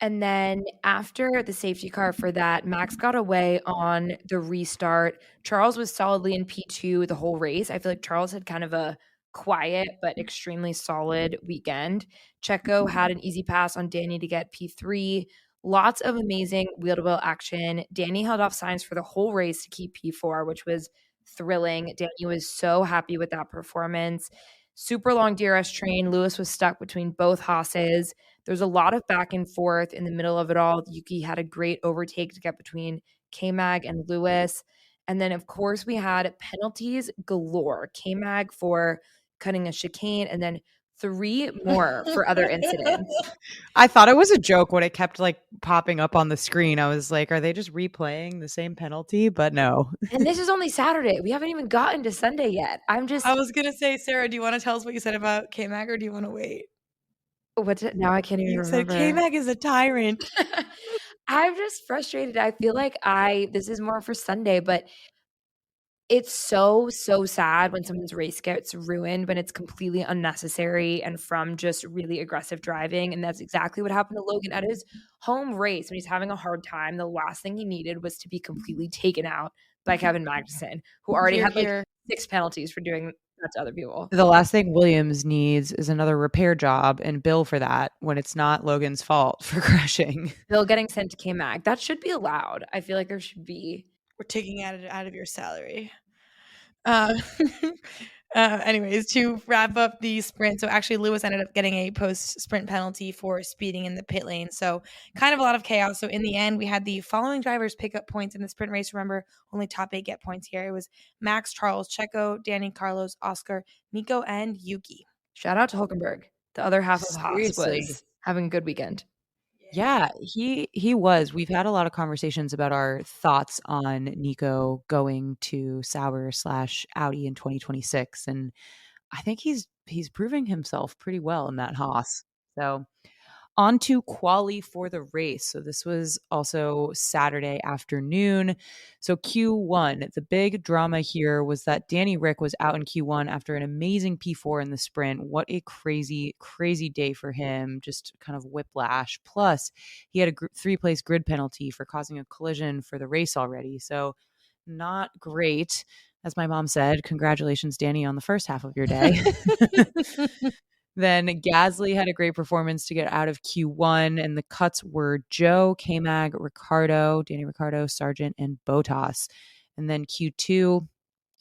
and then after the safety car for that, Max got away on the restart. Charles was solidly in P2 the whole race. I feel like Charles had kind of a quiet but extremely solid weekend. Checo had an easy pass on Danny to get P3. Lots of amazing wheel to wheel action. Danny held off Sainz for the whole race to keep P4, which was thrilling. Danny was so happy with that performance. Super long DRS train. Lewis was stuck between both Haas's. There's a lot of back and forth in the middle of it all. Yuki had a great overtake to get between K-Mag and Lewis. And then, of course, we had penalties galore. K-Mag for cutting a chicane, and then 3 more for other incidents. I thought it was a joke when it kept like popping up on the screen. I was like, are they just replaying the same penalty? But no. And this is only Saturday. We haven't even gotten to Sunday yet. I'm just I was gonna say, Sarah, do you wanna tell us what you said about K-Mag, or do you wanna wait? what's it now? I can't even You said remember. K-Mag is a tyrant. I'm just frustrated. I feel like this is more for Sunday, but it's so, so sad when someone's race gets ruined, when it's completely unnecessary and from just really aggressive driving, and that's exactly what happened to Logan at his home race when he's having a hard time. The last thing he needed was to be completely taken out by Kevin Magnussen, who already Hear, had, like, hear. 6 penalties for doing that to other people. The last thing Williams needs is another repair job and bill for that when it's not Logan's fault for crashing. Bill getting sent to K-Mag, that should be allowed. I feel like there should be. We're taking it out of your salary. Uh, anyways, to wrap up the sprint, so actually Lewis ended up getting a post-sprint penalty for speeding in the pit lane. So kind of a lot of chaos. So in the end, we had the following drivers pick up points in the sprint race. Remember, only top 8 get points here. It was Max, Charles, Checo, Danny, Carlos, Oscar, Nico, and Yuki. Shout out to Hulkenberg. The other half of Haas Seriously. was having a good weekend. Yeah, he was. We've had a lot of conversations about our thoughts on Nico going to Sauber/Audi in 2026, and I think he's proving himself pretty well in that Haas. So on to quali for the race. So this was also Saturday afternoon. So Q1, the big drama here was that Danny Rick was out in Q1 after an amazing P4 in the sprint. What a crazy, crazy day for him. Just kind of whiplash. Plus, he had a 3-place grid penalty for causing a collision for the race already. So not great. As my mom said, congratulations, Danny, on the first half of your day. Then Gasly had a great performance to get out of Q1, and the cuts were Joe, K-Mag, Ricardo, Danny Ricardo, Sargent, and Bottas. And then Q2,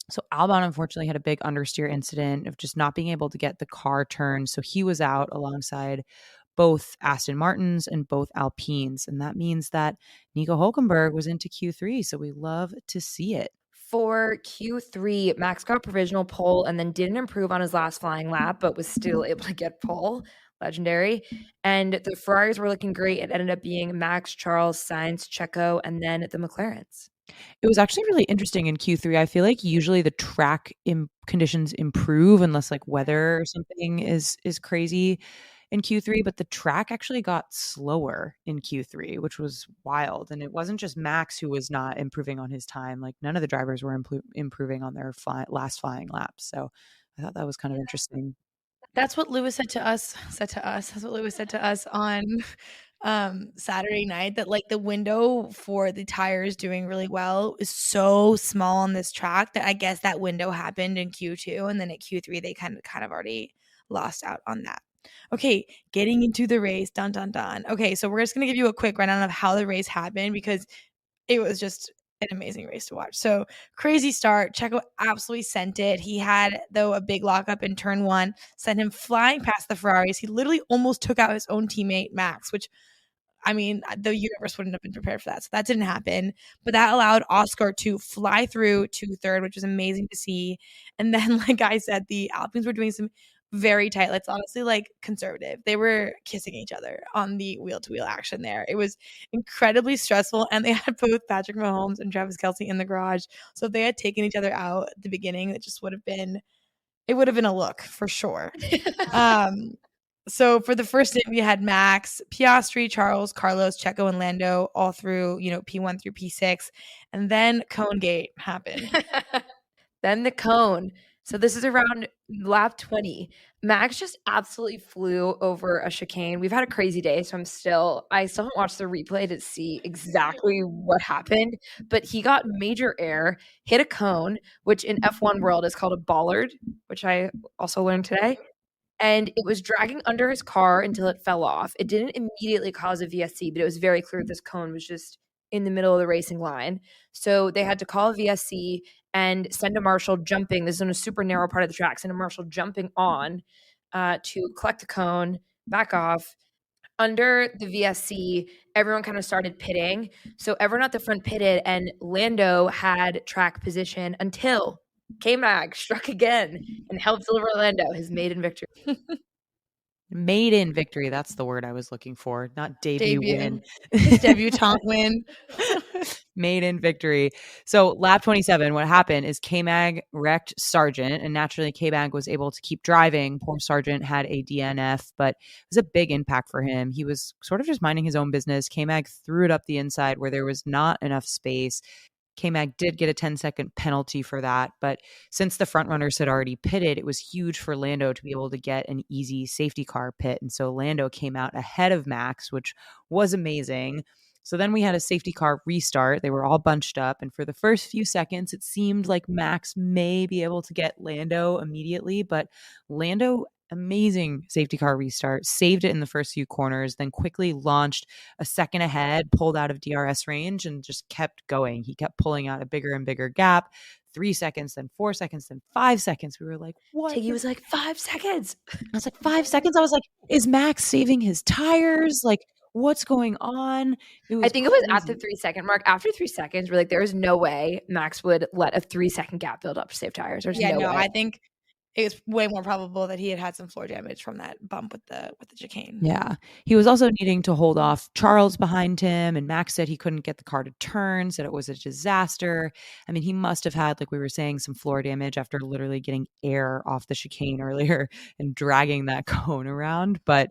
so Albon unfortunately had a big understeer incident of just not being able to get the car turned. So he was out alongside both Aston Martins and both Alpines. And that means that Nico Hulkenberg was into Q3. So we love to see it. For Q3, Max got provisional pole and then didn't improve on his last flying lap, but was still able to get pole. legendary. And the Ferraris were looking great. It ended up being Max, Charles, Sainz, Checo, and then the McLarens. It was actually really interesting in Q3. I feel like usually the track conditions improve unless like weather or something is crazy in Q3, but the track actually got slower in Q3, which was wild. And it wasn't just Max who was not improving on his time. Like none of the drivers were improving on their last flying laps. So I thought that was kind of interesting. That's what Lewis said to us. That's what Lewis said to us on Saturday night, that like the window for the tires doing really well is so small on this track that I guess that window happened in Q2, and then at Q3 they kind of already lost out on that. Okay, getting into the race, dun dun dun. Okay, so we're just gonna give you a quick rundown of how the race happened because it was just an amazing race to watch. So crazy start. Checo absolutely sent it. He had, though, a big lockup in turn one, sent him flying past the Ferraris. He literally almost took out his own teammate, Max, which, I mean, the universe wouldn't have been prepared for that. So that didn't happen. But that allowed Oscar to fly through to third, which was amazing to see. And then, like I said, the Alpines were doing some very tight. Let's honestly like conservative. They were kissing each other on the wheel to wheel action there. It was incredibly stressful. And they had both Patrick Mahomes and Travis Kelce in the garage. So if they had taken each other out at the beginning, it just would have been a look for sure. So for the first day, we had Max, Piastri, Charles, Carlos, Checo, and Lando all through, P1 through P6. And then Cone Gate happened. Then the cone. So this is around lap 20. Max just absolutely flew over a chicane. We've had a crazy day, so I still haven't watched the replay to see exactly what happened, but he got major air, hit a cone, which in F1 world is called a bollard, which I also learned today. And it was dragging under his car until it fell off. It didn't immediately cause a VSC, but it was very clear this cone was just in the middle of the racing line. So they had to call a VSC and send a marshal jumping. This is in a super narrow part of the track. Send a marshal jumping on to collect the cone, back off. Under the VSC, everyone kind of started pitting. So everyone at the front pitted, and Lando had track position until K-Mag struck again and helped deliver Lando his maiden victory. Maiden victory. That's the word I was looking for, not debut win. His debutante win. Maiden victory. So lap 27, what happened is K-Mag wrecked Sargent, and naturally K-Mag was able to keep driving. Poor Sargent had a DNF, but it was a big impact for him. He was sort of just minding his own business. K-Mag threw it up the inside where there was not enough space. K-Mag did get a 10-second penalty for that, but since the front runners had already pitted, it was huge for Lando to be able to get an easy safety car pit. And so Lando came out ahead of Max, which was amazing. So then we had a safety car restart. They were all bunched up. And for the first few seconds, it seemed like Max may be able to get Lando immediately, but Lando, amazing safety car restart, saved it in the first few corners, then quickly launched a second ahead, pulled out of DRS range, and just kept going. He kept pulling out a bigger and bigger gap. 3 seconds, then 4 seconds, then 5 seconds. We were like, what? Tiggy was like, 5 seconds. I was like, 5 seconds? I was like, is Max saving his tires? Like, what's going on? I think it was at the 3-second mark. After 3 seconds, we're like, there's no way Max would let a 3-second gap build up to save tires. There's no way. I think it's way more probable that he had some floor damage from that bump with the chicane. Yeah. He was also needing to hold off Charles behind him, and Max said he couldn't get the car to turn, said it was a disaster. I mean, he must have had, like we were saying, some floor damage after literally getting air off the chicane earlier and dragging that cone around. But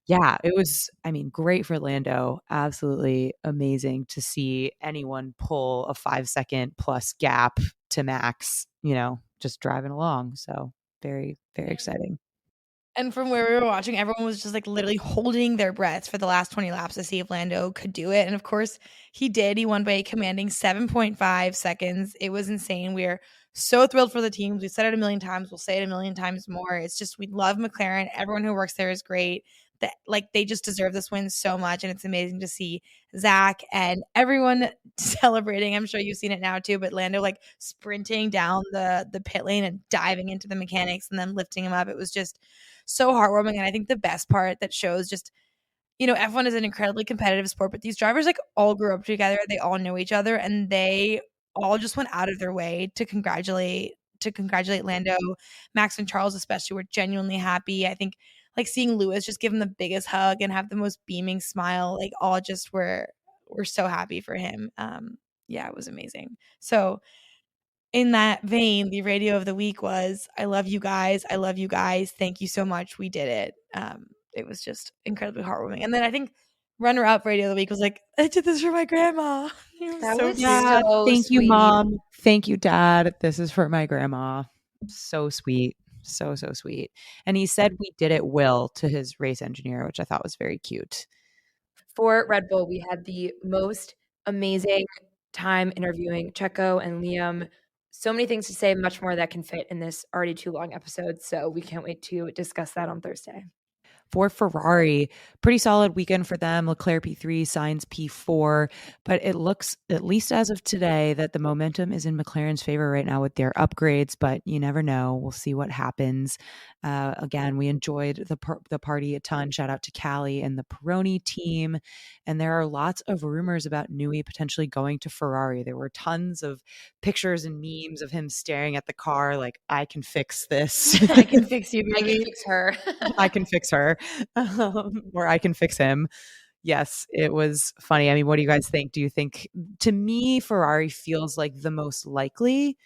yeah, it was, I mean, great for Lando. Absolutely amazing to see anyone pull a 5-second plus gap to Max, just driving along. So very, very exciting. And from where we were watching, everyone was just like literally holding their breaths for the last 20 laps to see if Lando could do it. And of course, he did. He won by a commanding 7.5 seconds. It was insane. We are so thrilled for the teams. We've said it a million times. We'll say it a million times more. It's just, we love McLaren. Everyone who works there is great. That, like, they just deserve this win so much. And it's amazing to see Zach and everyone celebrating. I'm sure you've seen it now too, but Lando like sprinting down the pit lane and diving into the mechanics and then lifting him up. It was just so heartwarming. And I think the best part that shows just, F1 is an incredibly competitive sport, but these drivers like all grew up together. They all know each other, and they all just went out of their way to congratulate Lando. Max and Charles especially were genuinely happy. I think like seeing Lewis just give him the biggest hug and have the most beaming smile, like all just were so happy for him. Yeah, it was amazing. So in that vein, the radio of the week was I love you guys. I love you guys. Thank you so much. We did it. It was just incredibly heartwarming. And then I think runner up radio of the week was like, I did this for my grandma. It was That so was cute. so Thank you, sweet. Mom. Thank you, Dad. This is for my grandma. So sweet. So sweet. And he said we did it Will to his race engineer, which I thought was very cute. For Red Bull, we had the most amazing time interviewing Checo and Liam. So many things to say, much more that can fit in this already too long episode. So we can't wait to discuss that on Thursday. For Ferrari, pretty solid weekend for them. Leclerc P3, Sainz P4, but it looks, at least as of today, that the momentum is in McLaren's favor right now with their upgrades, but you never know. We'll see what happens. Again, we enjoyed the party a ton. Shout out to Callie and the Peroni team. And there are lots of rumors about Newey potentially going to Ferrari. There were tons of pictures and memes of him staring at the car like, I can fix this. I can fix you, I can baby. fix her. I can fix her, or I can fix him. Yes, it was funny. I mean, what do you guys think? Do you think, to me, Ferrari feels like the most likely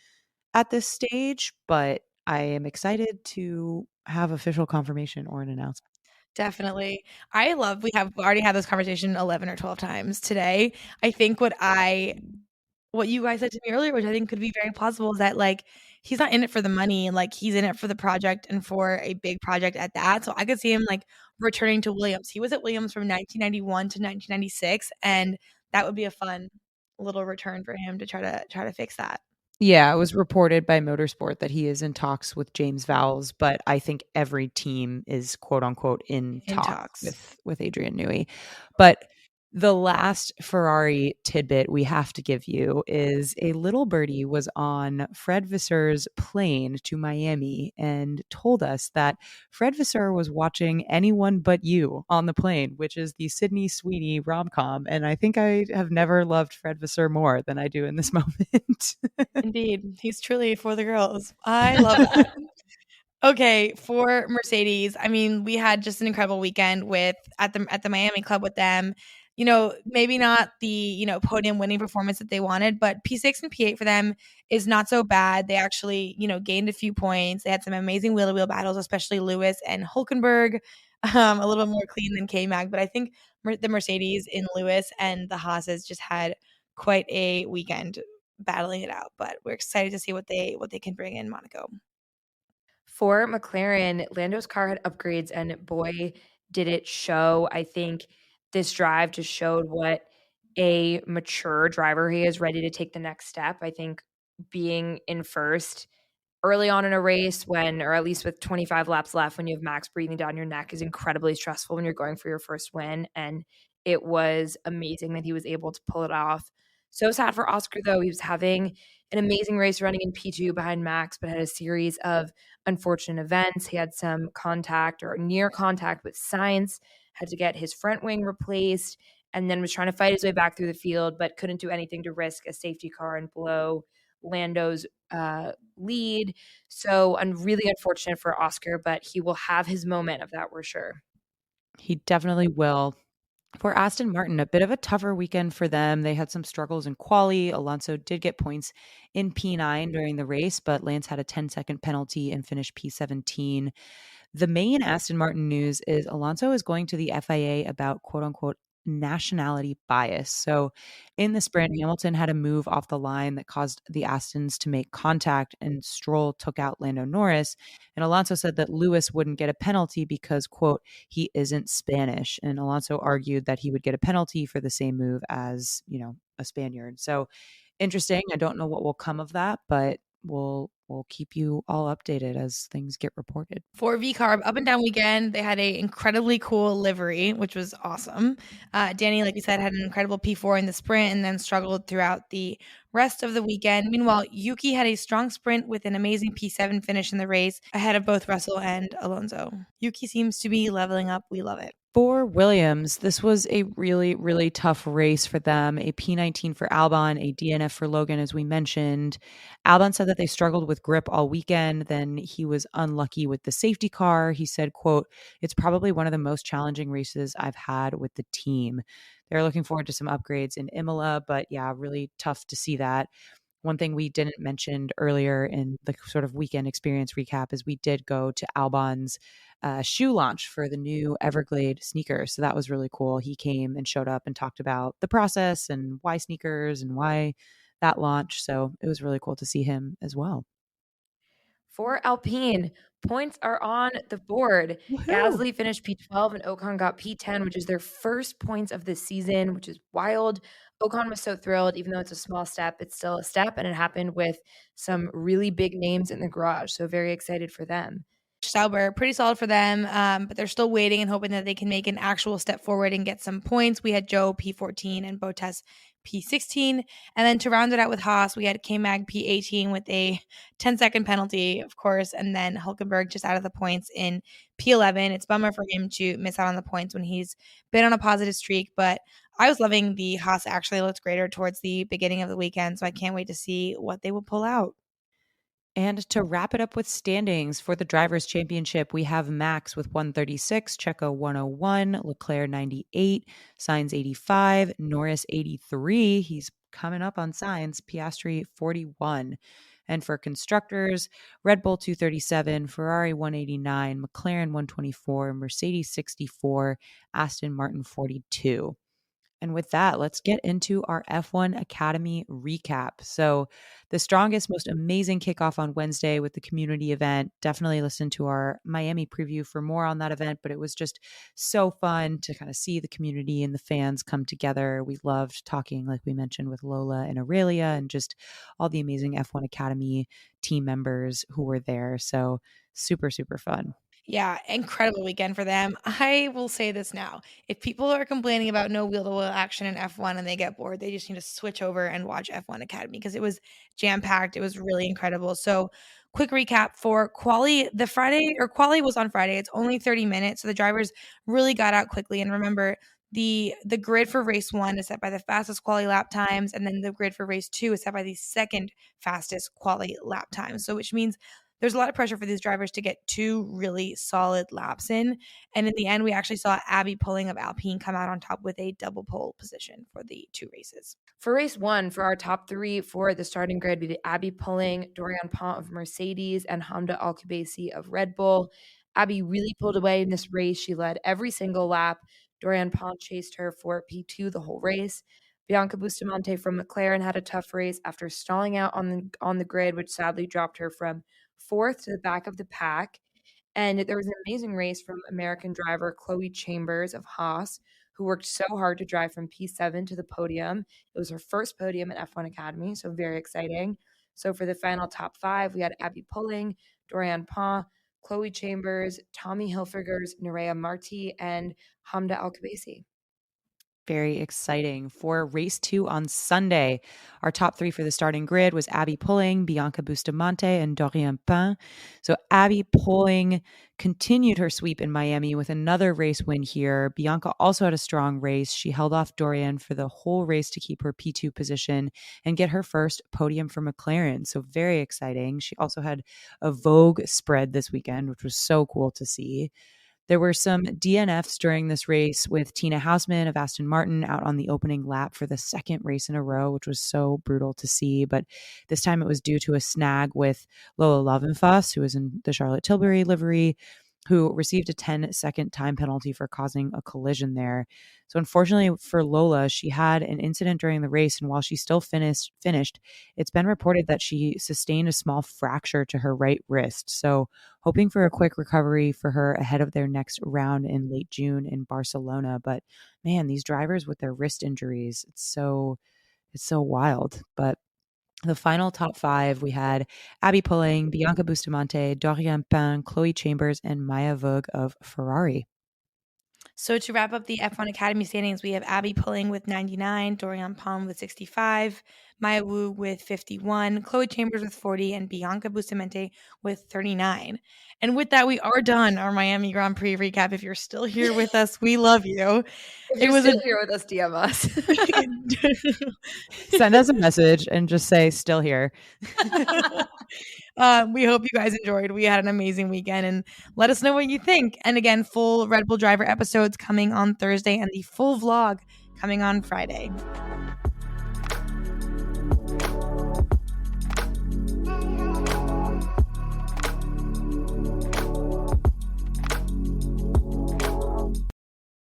at this stage, but I am excited to have official confirmation or an announcement. Definitely. We have already had this conversation 11 or 12 times today. I think what you guys said to me earlier, which I think could be very plausible, is that like he's not in it for the money, and like he's in it for the project and for a big project at that. So I could see him like returning to Williams. He was at Williams from 1991 to 1996, and that would be a fun little return for him to try to fix that. Yeah, it was reported by Motorsport that he is in talks with James Vowles, but I think every team is quote unquote in talks with Adrian Newey. But the last Ferrari tidbit we have to give you is a little birdie was on Fred Vasseurs' plane to Miami and told us that Fred Vasseur was watching Anyone But You on the plane, which is the Sydney Sweeney rom-com. And I think I have never loved Fred Vasseur more than I do in this moment. Indeed. He's truly for the girls. I love that. Okay, for Mercedes, I mean, we had just an incredible weekend at the Miami Club with them. You know, maybe not the, podium winning performance that they wanted, but P6 and P8 for them is not so bad. They actually, gained a few points. They had some amazing wheel-to-wheel battles, especially Lewis and Hulkenberg, a little bit more clean than K-Mag, but I think the Mercedes in Lewis and the Haas's just had quite a weekend battling it out, but we're excited to see what they can bring in Monaco. For McLaren, Lando's car had upgrades, and boy, did it show. I think this drive just showed what a mature driver he is, ready to take the next step. I think being in first early on in a race when, or at least with 25 laps left, when you have Max breathing down your neck is incredibly stressful when you're going for your first win. And it was amazing that he was able to pull it off. So sad for Oscar, though. He was having an amazing race running in P2 behind Max, but had a series of unfortunate events. He had some contact or near contact with Sainz, had to get his front wing replaced, and then was trying to fight his way back through the field, but couldn't do anything to risk a safety car and blow Lando's lead. So really unfortunate for Oscar, but he will have his moment of that, we're sure. He definitely will. For Aston Martin, a bit of a tougher weekend for them. They had some struggles in quali. Alonso did get points in P9 during the race, but Lance had a 10-second penalty and finished P17. The main Aston Martin news is Alonso is going to the FIA about quote unquote nationality bias. So in the sprint, Hamilton had a move off the line that caused the Astons to make contact, and Stroll took out Lando Norris. And Alonso said that Lewis wouldn't get a penalty because, quote, he isn't Spanish. And Alonso argued that he would get a penalty for the same move as, a Spaniard. So interesting. I don't know what will come of that, but we'll keep you all updated as things get reported. For VCARB, up and down weekend, they had a incredibly cool livery, which was awesome. Danny, like we said, had an incredible P4 in the sprint and then struggled throughout the rest of the weekend. Meanwhile, Yuki had a strong sprint with an amazing P7 finish in the race ahead of both Russell and Alonso. Yuki seems to be leveling up. We love it. For Williams, this was a really, really tough race for them. A P19 for Albon, a DNF for Logan, as we mentioned. Albon said that they struggled with grip all weekend. Then he was unlucky with the safety car. He said, quote, "It's probably one of the most challenging races I've had with the team." They're looking forward to some upgrades in Imola, but yeah, really tough to see that. One thing we didn't mention earlier in the sort of weekend experience recap is we did go to Albon's shoe launch for the new Everglade sneakers. So that was really cool. He came and showed up and talked about the process and why sneakers and why that launch. So it was really cool to see him as well. For Alpine, points are on the board. Woohoo! Gasly finished P12 and Ocon got P10, which is their first points of the season, which is wild. Ocon was so thrilled, even though it's a small step, it's still a step, and it happened with some really big names in the garage. So very excited for them. Sauber, pretty solid for them, but they're still waiting and hoping that they can make an actual step forward and get some points. We had Joe P14 and Bottas P16. And then to round it out with Haas, we had K-Mag P18 with a 10-second penalty, of course, and then Hulkenberg just out of the points in P11. It's a bummer for him to miss out on the points when he's been on a positive streak, but I was loving the Haas actually looked greater towards the beginning of the weekend, so I can't wait to see what they will pull out. And to wrap it up with standings for the Drivers' Championship, we have Max with 136, Checo 101, Leclerc 98, Sainz 85, Norris 83. He's coming up on Sainz, Piastri 41. And for constructors, Red Bull 237, Ferrari 189, McLaren 124, Mercedes 64, Aston Martin 42. And with that, let's get into our F1 Academy recap. So, the strongest, most amazing kickoff on Wednesday with the community event. Definitely listen to our Miami preview for more on that event, but it was just so fun to kind of see the community and the fans come together. We loved talking, like we mentioned, with Lola and Aurelia and just all the amazing F1 Academy team members who were there. So, super, super fun. Yeah, incredible weekend for them. I will say this now. If people are complaining about no wheel-to-wheel action in F1 and they get bored, they just need to switch over and watch F1 Academy because it was jam-packed. It was really incredible. So, quick recap for quali. The Friday or quali was on Friday. It's only 30 minutes, so the drivers really got out quickly. And remember, the grid for race 1 is set by the fastest quali lap times, and then the grid for race 2 is set by the second fastest quali lap times. So, which means there's a lot of pressure for these drivers to get 2 really solid laps in. And in the end, we actually saw Abbi Pulling of Alpine come out on top with a double pole position for the 2 races. For race 1, for our top 3 for the starting grid, we did Abbi Pulling, Dorian Pont of Mercedes, and Hamda Al-Kubaisi of Red Bull. Abby really pulled away in this race. She led every single lap. Dorian Pont chased her for P2 the whole race. Bianca Bustamante from McLaren had a tough race after stalling out on the grid, which sadly dropped her from 4th to the back of the pack. And there was an amazing race from American driver Chloe Chambers of Haas, who worked so hard to drive from P7 to the podium. It was her first podium at F1 Academy, so very exciting. So for the final top 5, we had Abby Pulling, Dorian Pont, Chloe Chambers, Tommy Hilfigers, Nerea Marti, and Hamda Al-Kubaisi. Very exciting. For race 2 on Sunday, our top 3 for the starting grid was Abbi Pulling, Bianca Bustamante, and Dorian Pain. So Abbi Pulling continued her sweep in Miami with another race win here. Bianca also had a strong race. She held off Dorian for the whole race to keep her P2 position and get her first podium for McLaren. So very exciting. She also had a Vogue spread this weekend, which was so cool to see. There were some DNFs during this race with Tina Hausman of Aston Martin out on the opening lap for the second race in a row, which was so brutal to see. But this time it was due to a snag with Lola Lovenfuss, who was in the Charlotte Tilbury livery, who received a 10-second time penalty for causing a collision there. So unfortunately for Lola, she had an incident during the race, and while she still finished, it's been reported that she sustained a small fracture to her right wrist. So hoping for a quick recovery for her ahead of their next round in late June in Barcelona. But man, these drivers with their wrist injuries, it's so wild. But the final top 5, we had Abbi Pulling, Bianca Bustamante, Dorian Pain, Chloe Chambers, and Maya Vogue of Ferrari. So to wrap up the F1 Academy standings, we have Abbi Pulling with 99, Dorian Palm with 65, Maya Wu with 51, Chloe Chambers with 40, and Bianca Bustamante with 39. And with that, we are done our Miami Grand Prix recap. If you're still here with us, we love you. If you're still here with us, DM us. Send us a message and just say still here. We hope you guys enjoyed. We had an amazing weekend, and let us know what you think. And again, full Red Bull Driver episodes coming on Thursday and the full vlog coming on Friday.